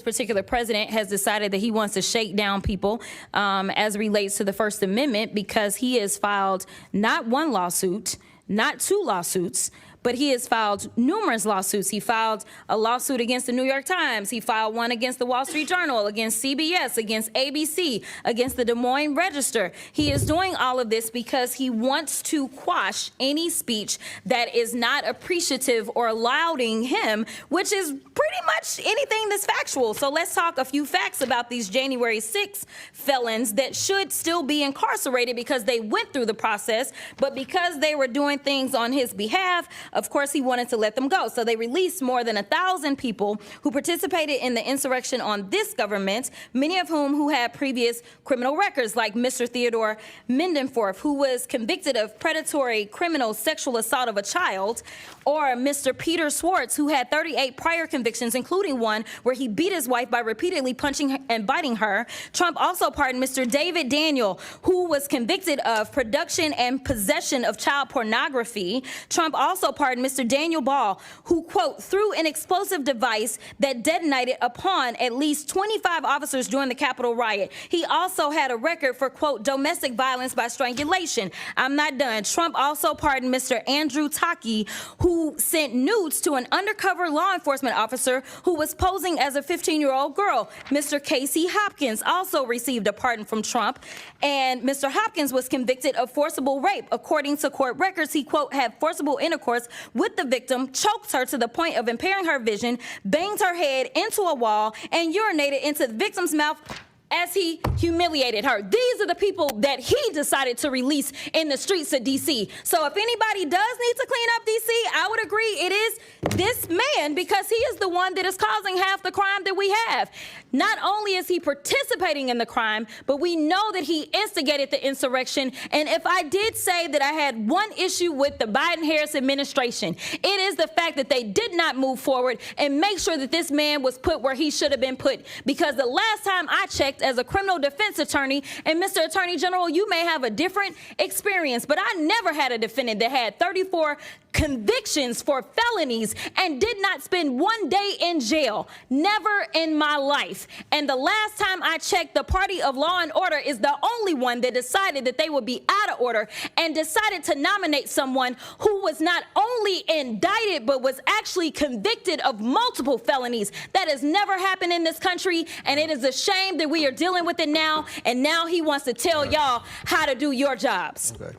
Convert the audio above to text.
particular president has decided that he wants to shake down people as it relates to the First Amendment, because he has filed not one lawsuit, not two lawsuits, but he has filed numerous lawsuits. He filed a lawsuit against the New York Times. He filed one against the Wall Street Journal, against CBS, against ABC, against the Des Moines Register. He is doing all of this because he wants to quash any speech that is not appreciative or lauding him, which is pretty much anything that's factual. So let's talk a few facts about these January 6 felons that should still be incarcerated because they went through the process, but because they were doing things on his behalf, of course, he wanted to let them go. So they released more than 1,000 people who participated in the insurrection on this government, many of whom had previous criminal records, like Mr. Theodore Mendenforth, who was convicted of predatory criminal sexual assault of a child, or Mr. Peter Schwartz, who had 38 prior convictions, including one where he beat his wife by repeatedly punching and biting her. Trump also pardoned Mr. David Daniel, who was convicted of production and possession of child pornography. Trump also pardoned Mr. Daniel Ball, who, quote, threw an explosive device that detonated upon at least 25 officers during the Capitol riot. He also had a record for, quote, domestic violence by strangulation. I'm not done. Trump also pardoned Mr. Andrew Taki, who sent nudes to an undercover law enforcement officer who was posing as a 15-year-old girl. Mr. Casey Hopkins also received a pardon from Trump, and Mr. Hopkins was convicted of forcible rape. According to court records, he, quote, had forcible intercourse with the victim, choked her to the point of impairing her vision, banged her head into a wall, and urinated into the victim's mouth as he humiliated her. These are the people that he decided to release in the streets of D.C. So if anybody does need to clean up D.C., I would agree it is this man, because he is the one that is causing half the crime that we have. Not only is he participating in the crime, but we know that he instigated the insurrection. And if I did say that I had one issue with the Biden-Harris administration, it is the fact that they did not move forward and make sure that this man was put where he should have been put. Because the last time I checked, as a criminal defense attorney, and Mr. Attorney General, you may have a different experience, but I never had a defendant that had 34 convictions for felonies and did not spend one day in jail. Never in my life. And the last time I checked, the party of law and order is the only one that decided that they would be out of order and decided to nominate someone who was not only indicted but was actually convicted of multiple felonies. That has never happened in this country, and it is a shame that we are dealing with it now, and now he wants to tell y'all how to do your jobs. Okay.